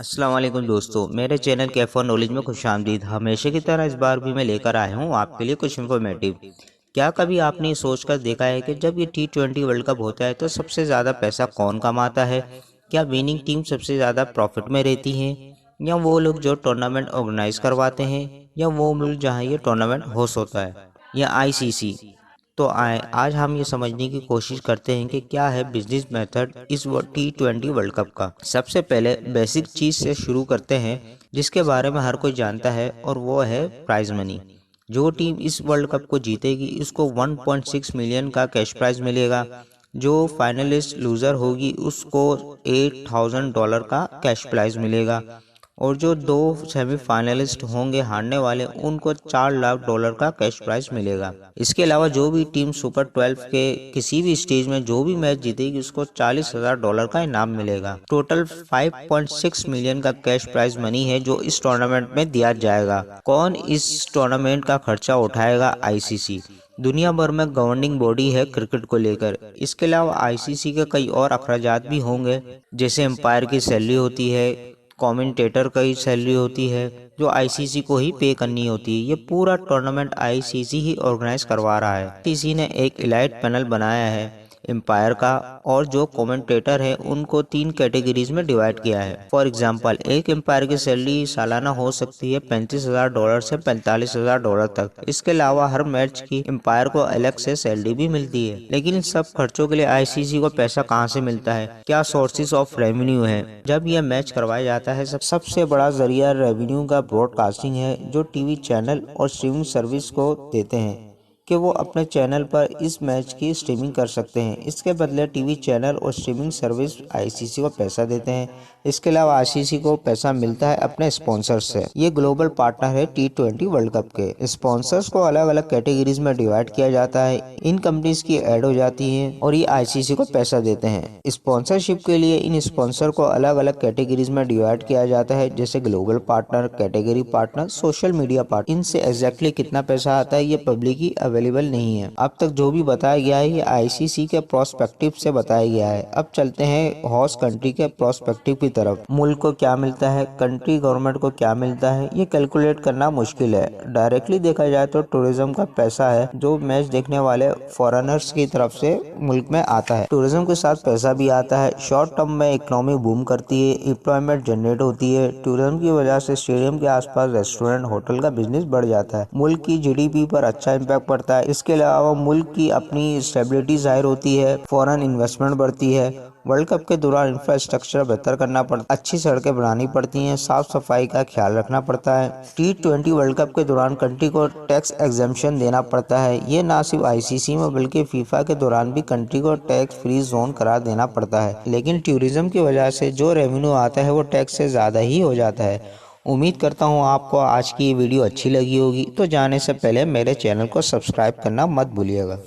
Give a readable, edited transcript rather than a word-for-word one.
अस्सलाम वालेकुम दोस्तों, मेरे चैनल कैफ़र नॉलेज में खुशामदीद। हमेशा की तरह इस बार भी मैं लेकर आया हूँ आपके लिए कुछ इन्फॉर्मेटिव। क्या कभी आपने ये सोचकर देखा है कि जब ये T20 वर्ल्ड कप होता है तो सबसे ज़्यादा पैसा कौन कमाता है? क्या विनिंग टीम सबसे ज़्यादा प्रॉफिट में रहती है, या वो लोग जो टूर्नामेंट ऑर्गेनाइज करवाते हैं, या वो मुल्क जहाँ ये टूर्नामेंट होस्ट होता है, या आईसीसी? तो आए आज हम ये समझने की कोशिश करते हैं कि क्या है बिजनेस मेथड इस T20 वर्ल्ड कप का। सबसे पहले बेसिक चीज से शुरू करते हैं जिसके बारे में हर कोई जानता है, और वो है प्राइज मनी। जो टीम इस वर्ल्ड कप को जीतेगी उसको 1.6 मिलियन का कैश प्राइज मिलेगा। जो फाइनलिस्ट लूजर होगी उसको $8,000 का कैश प्राइज मिलेगा, और जो दो सेमीफाइनलिस्ट होंगे हारने वाले उनको $4 लाख का कैश प्राइज मिलेगा। इसके अलावा जो भी टीम सुपर 12 के किसी भी स्टेज में जो भी मैच जीतेगी उसको $40,000 का इनाम मिलेगा। टोटल 5.6 मिलियन का कैश प्राइज मनी है जो इस टूर्नामेंट में दिया जाएगा। कौन इस टूर्नामेंट का खर्चा उठाएगा? आईसीसी, दुनिया भर में गवर्निंग बॉडी है क्रिकेट को लेकर। इसके अलावा आईसीसी के कई और अखराजात भी होंगे, जैसे एम्पायर की सैलरी होती है, कमेंटेटर की सैलरी होती है, जो आईसीसी को ही पे करनी होती है। ये पूरा टूर्नामेंट आईसीसी ही ऑर्गेनाइज करवा रहा है। आईसीसी ने एक इलाइट पैनल बनाया है एम्पायर का, और जो कमेंटेटर है उनको 3 कैटेगरीज में डिवाइड किया है। फॉर एग्जांपल, एक एम्पायर की सैलरी सालाना हो सकती है $35,000 से $45,000 तक। इसके अलावा हर मैच की एम्पायर को अलग से सैलरी भी मिलती है। लेकिन इन सब खर्चों के लिए आईसीसी को पैसा कहाँ से मिलता है? क्या सोर्सेज ऑफ रेवेन्यू है? जब यह मैच करवाया जाता है सबसे बड़ा जरिया रेवेन्यू का ब्रॉडकास्टिंग है, जो टीवी चैनल और स्ट्रीमिंग सर्विस को देते हैं कि वो अपने चैनल पर इस मैच की स्ट्रीमिंग कर सकते हैं। इसके बदले टीवी चैनल और स्ट्रीमिंग सर्विस आईसीसी को पैसा देते हैं। इसके अलावा आईसीसी को पैसा मिलता है अपने स्पॉन्सर्स से। ये ग्लोबल पार्टनर है T20 वर्ल्ड कप के। स्पॉन्सर्स को अलग अलग कैटेगरीज में डिवाइड किया जाता है। इन कंपनीज की ऐड हो जाती है और ये आईसीसी को पैसा देते हैं। स्पॉन्सरशिप के लिए इन स्पॉन्सर को अलग अलग कैटेगरीज में डिवाइड किया जाता है, जैसे global partner, category partner, social media partner. इनसे एग्जैक्टली कितना पैसा आता है ये पब्लिकली अवेलेबल नहीं है। अब तक जो भी बताया गया है ये आईसीसी के प्रोस्पेक्टिव से बताया गया है। अब चलते हैं होस्ट कंट्री के प्रोस्पेक्टिव की तरफ। मुल्क को क्या मिलता है, कंट्री गवर्नमेंट को क्या मिलता है, ये कैलकुलेट करना मुश्किल है। डायरेक्टली देखा जाए तो टूरिज्म का पैसा है जो मैच देखने वाले फॉरेनर्स की तरफ से मुल्क में आता है। टूरिज्म के साथ पैसा भी आता है। शॉर्ट टर्म में इकोनॉमी बूम करती है, एम्प्लॉयमेंट जनरेट होती है। टूरिज्म की वजह से स्टेडियम के आसपास रेस्टोरेंट, होटल का बिजनेस बढ़ जाता है। मुल्क की जीडीपी पर अच्छा इम्पैक्ट पड़ता है। इसके अलावा मुल्क की अपनी स्टेबिलिटी जाहिर होती है, फॉरेन इन्वेस्टमेंट बढ़ती है। वर्ल्ड कप के दौरान इंफ्रास्ट्रक्चर बेहतर करना पड़ता है, अच्छी सड़कें बनानी पड़ती हैं, साफ सफाई का ख्याल रखना पड़ता है। T20 वर्ल्ड कप के दौरान कंट्री को टैक्स एग्जेम्पशन देना पड़ता है। ये ना सिर्फ आईसीसी में बल्कि फीफा के दौरान भी कंट्री को टैक्स फ्री जोन करार देना पड़ता है। लेकिन टूरिज्म की वजह से जो रेवेन्यू आता है वो टैक्स से ज़्यादा ही हो जाता है। उम्मीद करता हूँ आपको आज की ये वीडियो अच्छी लगी होगी। तो जाने से पहले मेरे चैनल को सब्सक्राइब करना मत भूलिएगा।